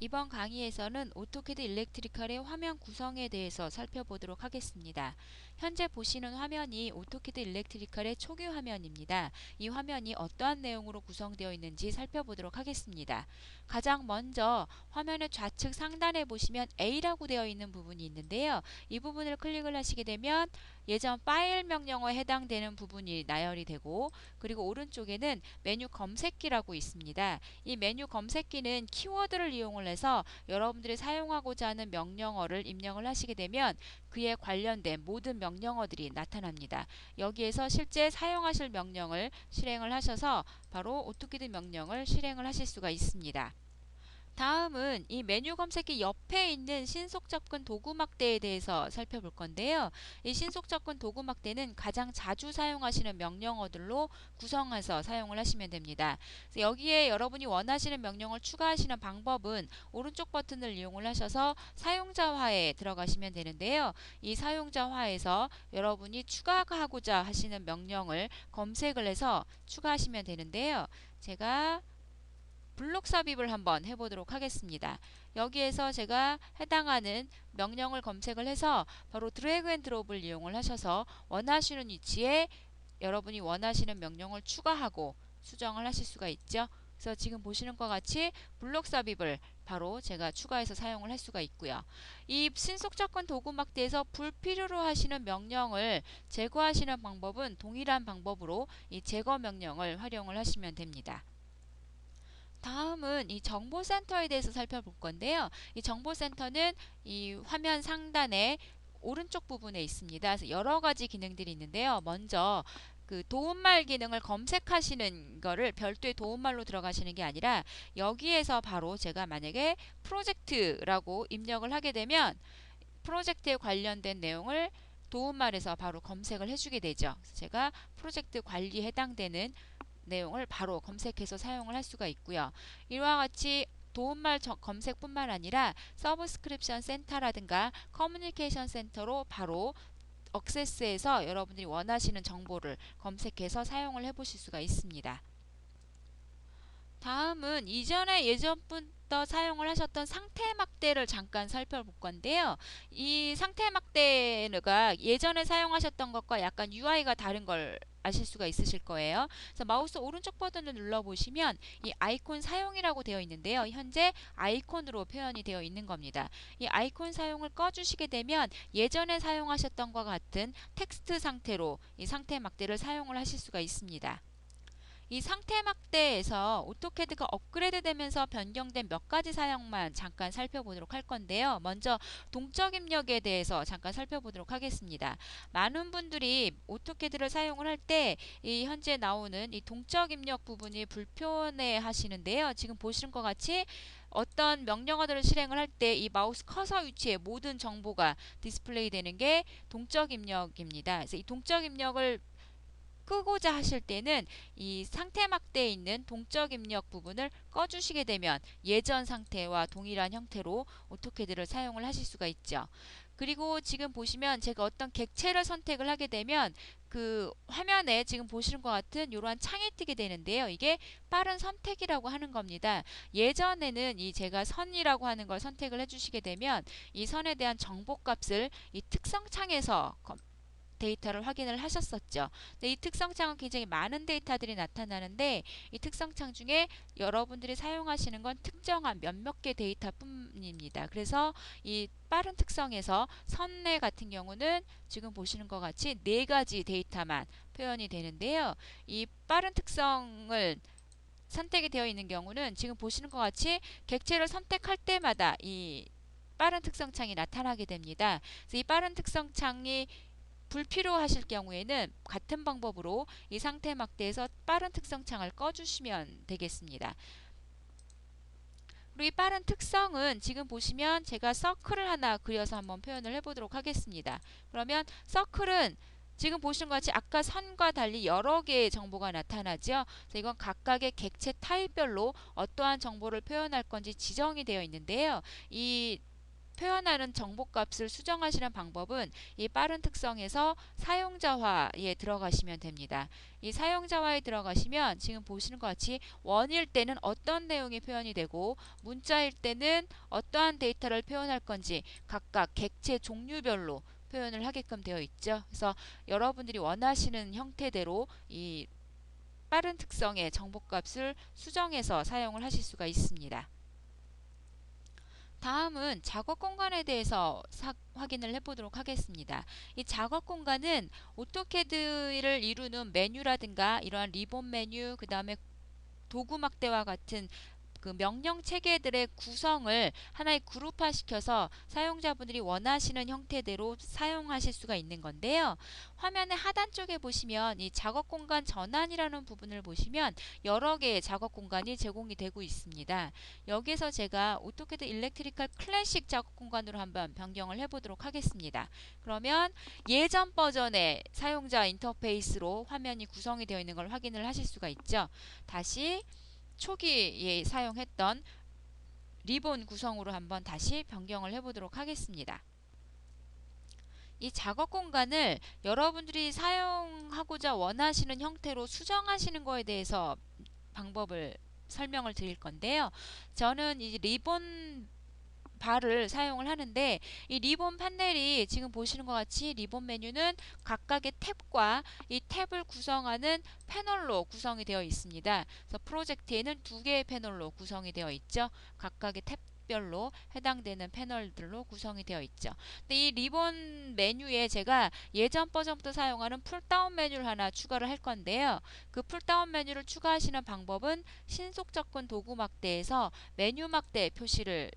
이번 강의에서는 오토캐드 일렉트리컬의 화면 구성에 대해서 살펴보도록 하겠습니다. 현재 보시는 화면이 오토캐드 일렉트리컬의 초기 화면입니다. 이 화면이 어떠한 내용으로 구성되어 있는지 살펴보도록 하겠습니다. 가장 먼저 화면의 좌측 상단에 보시면 A라고 되어 있는 부분이 있는데요. 이 부분을 클릭을 하시게 되면 예전 파일 명령어에 해당되는 부분이 나열이 되고, 그리고 오른쪽에는 메뉴 검색기라고 있습니다. 이 메뉴 검색기는 키워드를 이용을 해서 여러분들이 사용하고자 하는 명령어를 입력을 하시게 되면 그에 관련된 모든 명령어들이 나타납니다. 여기에서 실제 사용하실 명령을 실행을 하셔서 바로 오토캐드 명령을 실행을 하실 수가 있습니다. 다음은 이 메뉴 검색기 옆에 있는 신속 접근 도구 막대에 대해서 살펴볼 건데요. 이 신속 접근 도구 막대는 가장 자주 사용하시는 명령어들로 구성해서 사용을 하시면 됩니다. 그래서 여기에 여러분이 원하시는 명령을 추가하시는 방법은 오른쪽 버튼을 이용을 하셔서 사용자화에 들어가시면 되는데요. 이 사용자화에서 여러분이 추가하고자 하시는 명령을 검색을 해서 추가하시면 되는데요. 제가 블록 삽입을 한번 해보도록 하겠습니다. 여기에서 제가 해당하는 명령을 검색을 해서 바로 드래그 앤 드롭을 이용을 하셔서 원하시는 위치에 여러분이 원하시는 명령을 추가하고 수정을 하실 수가 있죠. 그래서 지금 보시는 것과 같이 블록 삽입을 바로 제가 추가해서 사용을 할 수가 있고요. 이 신속 접근 도구 막대에서 불필요로 하시는 명령을 제거하시는 방법은 동일한 방법으로 이 제거 명령을 활용을 하시면 됩니다. 다음은 이 정보센터에 대해서 살펴볼 건데요. 이 정보센터는 이 화면 상단에 오른쪽 부분에 있습니다. 그래서 여러 가지 기능들이 있는데요. 먼저 그 도움말 기능을 검색하시는 거를 별도의 도움말로 들어가시는 게 아니라 여기에서 바로 제가 만약에 프로젝트라고 입력을 하게 되면 프로젝트에 관련된 내용을 도움말에서 바로 검색을 해주게 되죠. 그래서 제가 프로젝트 관리에 해당되는 내용을 바로 검색해서 사용을 할 수가 있고요. 이와 같이 도움말 검색뿐만 아니라 서브스크립션 센터라든가 커뮤니케이션 센터로 바로 억세스해서 여러분들이 원하시는 정보를 검색해서 사용을 해보실 수가 있습니다. 다음은 이전에 예전부터 사용을 하셨던 상태 막대를 잠깐 살펴볼 건데요. 이 상태 막대가 예전에 사용하셨던 것과 약간 UI가 다른 걸 아실 수가 있으실 거예요. 그래서 마우스 오른쪽 버튼을 눌러보시면 이 아이콘 사용이라고 되어 있는데요. 현재 아이콘으로 표현이 되어 있는 겁니다. 이 아이콘 사용을 꺼주시게 되면 예전에 사용하셨던 것과 같은 텍스트 상태로 이 상태 막대를 사용을 하실 수가 있습니다. 이 상태 막대에서 오토캐드가 업그레이드 되면서 변경된 몇 가지 사용만 잠깐 살펴보도록 할 건데요. 먼저 동적 입력에 대해서 잠깐 살펴보도록 하겠습니다. 많은 분들이 오토캐드를 사용을 할 때 이 현재 나오는 이 동적 입력 부분이 불편해 하시는데요. 지금 보시는 것 같이 어떤 명령어들을 실행을 할 때 이 마우스 커서 위치에 모든 정보가 디스플레이 되는 게 동적 입력입니다. 그래서 이 동적 입력을 끄고자 하실 때는 이 상태 막대에 있는 동적 입력 부분을 꺼주시게 되면 예전 상태와 동일한 형태로 오토캐드를 사용을 하실 수가 있죠. 그리고 지금 보시면 제가 어떤 객체를 선택을 하게 되면 그 화면에 지금 보시는 것 같은 이러한 창이 뜨게 되는데요. 이게 빠른 선택이라고 하는 겁니다. 예전에는 이 제가 선이라고 하는 걸 선택을 해주시게 되면 이 선에 대한 정보값을 이 특성창에서 데이터를 확인을 하셨었죠. 근데 이 특성창은 굉장히 많은 데이터들이 나타나는데 이 특성창 중에 여러분들이 사용하시는 건 특정한 몇몇 개 데이터뿐입니다. 그래서 이 빠른 특성에서 선내 같은 경우는 지금 보시는 것 같이 4가지 데이터만 표현이 되는데요. 이 빠른 특성을 선택이 되어 있는 경우는 지금 보시는 것 같이 객체를 선택할 때마다 이 빠른 특성창이 나타나게 됩니다. 그래서 이 빠른 특성창이 불필요하실 경우에는 같은 방법으로 이 상태 막대에서 빠른 특성 창을 꺼주시면 되겠습니다. 그리고 이 빠른 특성은 지금 보시면 제가 서클을 하나 그려서 한번 표현을 해보도록 하겠습니다. 그러면 서클은 지금 보시는 것 같이 아까 선과 달리 여러 개의 정보가 나타나죠. 그래서 이건 각각의 객체 타입별로 어떠한 정보를 표현할 건지 지정이 되어 있는데요. 이 표현하는 정보값을 수정하시는 방법은 이 빠른 특성에서 사용자화에 들어가시면 됩니다. 이 사용자화에 들어가시면 지금 보시는 것 같이 원일 때는 어떤 내용이 표현이 되고 문자일 때는 어떠한 데이터를 표현할 건지 각각 객체 종류별로 표현을 하게끔 되어 있죠. 그래서 여러분들이 원하시는 형태대로 이 빠른 특성의 정보값을 수정해서 사용을 하실 수가 있습니다. 다음은 작업 공간에 대해서 확인을 해보도록 하겠습니다. 이 작업 공간은 오토캐드를 이루는 메뉴라든가 이러한 리본 메뉴, 그 다음에 도구 막대와 같은 그 명령 체계들의 구성을 하나의 그룹화 시켜서 사용자분들이 원하시는 형태대로 사용하실 수가 있는 건데요. 화면의 하단 쪽에 보시면 이 작업 공간 전환이라는 부분을 보시면 여러 개의 작업 공간이 제공이 되고 있습니다. 여기에서 제가 오토캐드 일렉트리컬 클래식 작업 공간으로 한번 변경을 해보도록 하겠습니다. 그러면 예전 버전의 사용자 인터페이스로 화면이 구성이 되어 있는 걸 확인을 하실 수가 있죠. 다시 초기에 사용했던 리본 구성으로 한번 다시 변경을 해보도록 하겠습니다. 이 작업 공간을 여러분들이 사용하고자 원하시는 형태로 수정하시는 거에 대해서 방법을 설명을 드릴 건데요. 저는 이 리본 바를 사용을 하는데 이 리본 판넬이 지금 보시는 것 같이 리본 메뉴는 각각의 탭과 이 탭을 구성하는 패널로 구성이 되어 있습니다. 그래서 프로젝트에는 두 개의 패널로 구성이 되어 있죠. 각각의 탭별로 해당되는 패널들로 구성이 되어 있죠. 근데 이 리본 메뉴에 제가 예전 버전부터 사용하는 풀다운 메뉴를 하나 추가를 할 건데요. 그 풀다운 메뉴를 추가하시는 방법은 신속 접근 도구 막대에서 메뉴 막대 표시를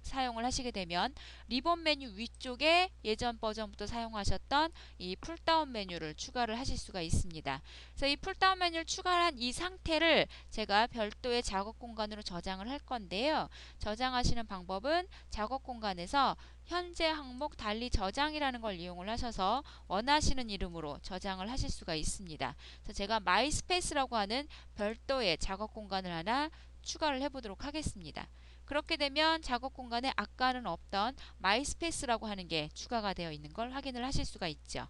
사용을 하시게 되면 리본 메뉴 위쪽에 예전 버전부터 사용하셨던 이 풀다운 메뉴를 추가를 하실 수가 있습니다. 그래서 이 풀다운 메뉴를 추가한 이 상태를 제가 별도의 작업 공간으로 저장을 할 건데요. 저장하시는 방법은 작업 공간에서 현재 항목 달리 저장이라는 걸 이용을 하셔서 원하시는 이름으로 저장을 하실 수가 있습니다. 그래서 제가 마이스페이스라고 하는 별도의 작업 공간을 하나 추가를 해보도록 하겠습니다. 그렇게 되면 작업 공간에 아까는 없던 마이스페이스라고 하는 게 추가가 되어 있는 걸 확인을 하실 수가 있죠.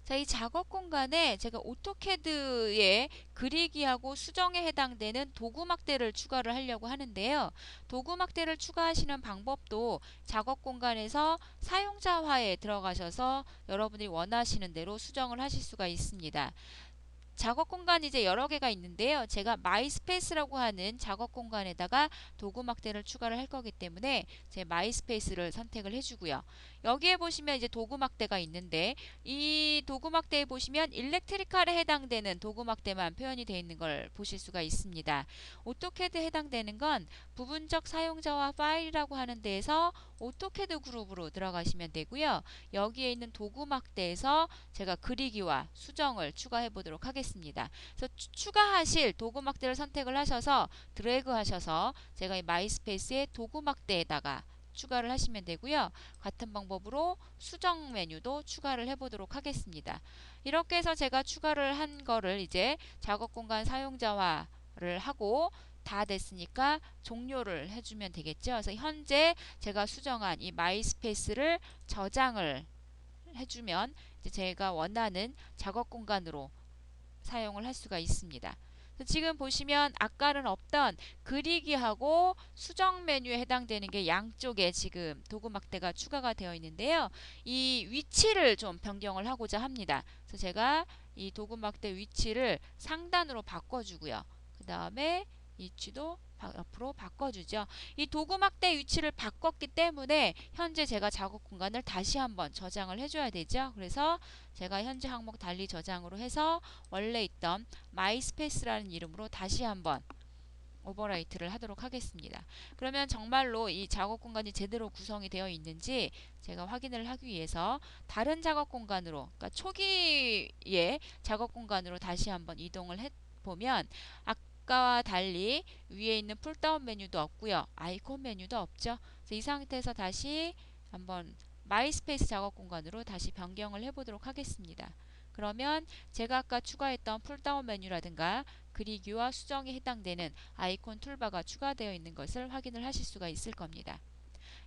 자, 이 작업 공간에 제가 오토캐드의 그리기하고 수정에 해당되는 도구 막대를 추가를 하려고 하는데요. 도구 막대를 추가하시는 방법도 작업 공간에서 사용자화에 들어가셔서 여러분들이 원하시는 대로 수정을 하실 수가 있습니다. 작업 공간이 이제 여러 개가 있는데요. 제가 마이스페이스라고 하는 작업 공간에다가 도구 막대를 추가를 할 거기 때문에 제 마이스페이스를 선택을 해주고요. 여기에 보시면 이제 도구 막대가 있는데 이 도구 막대에 보시면 일렉트리컬에 해당되는 도구 막대만 표현이 되어 있는 걸 보실 수가 있습니다. 오토캐드에 해당되는 건 부분적 사용자와 파일이라고 하는 데에서 오토캐드 그룹으로 들어가시면 되고요. 여기에 있는 도구 막대에서 제가 그리기와 수정을 추가해 보도록 하겠습니다. 그래서 추가하실 도구 막대를 선택을 하셔서 드래그 하셔서 제가 이 마이스페이스의 도구 막대에다가 추가를 하시면 되고요. 같은 방법으로 수정 메뉴도 추가를 해보도록 하겠습니다. 이렇게 해서 제가 추가를 한 거를 이제 작업 공간 사용자화를 하고 다 됐으니까 종료를 해주면 되겠죠. 그래서 현재 제가 수정한 이 마이스페이스를 저장을 해주면 이제 제가 원하는 작업 공간으로 사용을 할 수가 있습니다. 지금 보시면 아까는 없던 그리기하고 수정 메뉴에 해당되는 게 양쪽에 지금 도구 막대가 추가가 되어 있는데요. 이 위치를 좀 변경을 하고자 합니다. 그래서 제가 이 도구 막대 위치를 상단으로 바꿔주고요. 그 다음에 위치도 옆으로 바꿔주죠. 이 도구 막대 위치를 바꿨기 때문에 현재 제가 작업 공간을 다시 한번 저장을 해줘야 되죠. 그래서 제가 현재 항목 달리 저장으로 해서 원래 있던 마이스페이스라는 이름으로 다시 한번 오버라이트를 하도록 하겠습니다. 그러면 정말로 이 작업 공간이 제대로 구성이 되어 있는지 제가 확인을 하기 위해서 다른 작업 공간으로, 그러니까 초기의 작업 공간으로 다시 한번 이동을 해보면 아까와 달리 위에 있는 풀다운 메뉴도 없고요. 아이콘 메뉴도 없죠. 그래서 이 상태에서 다시 한번 마이스페이스 작업 공간으로 다시 변경을 해보도록 하겠습니다. 그러면 제가 아까 추가했던 풀다운 메뉴라든가 그리기와 수정에 해당되는 아이콘 툴바가 추가되어 있는 것을 확인을 하실 수가 있을 겁니다.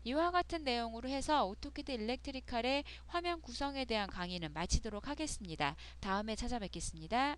이와 같은 내용으로 해서 오토캐드 일렉트리칼의 화면 구성에 대한 강의는 마치도록 하겠습니다. 다음에 찾아뵙겠습니다.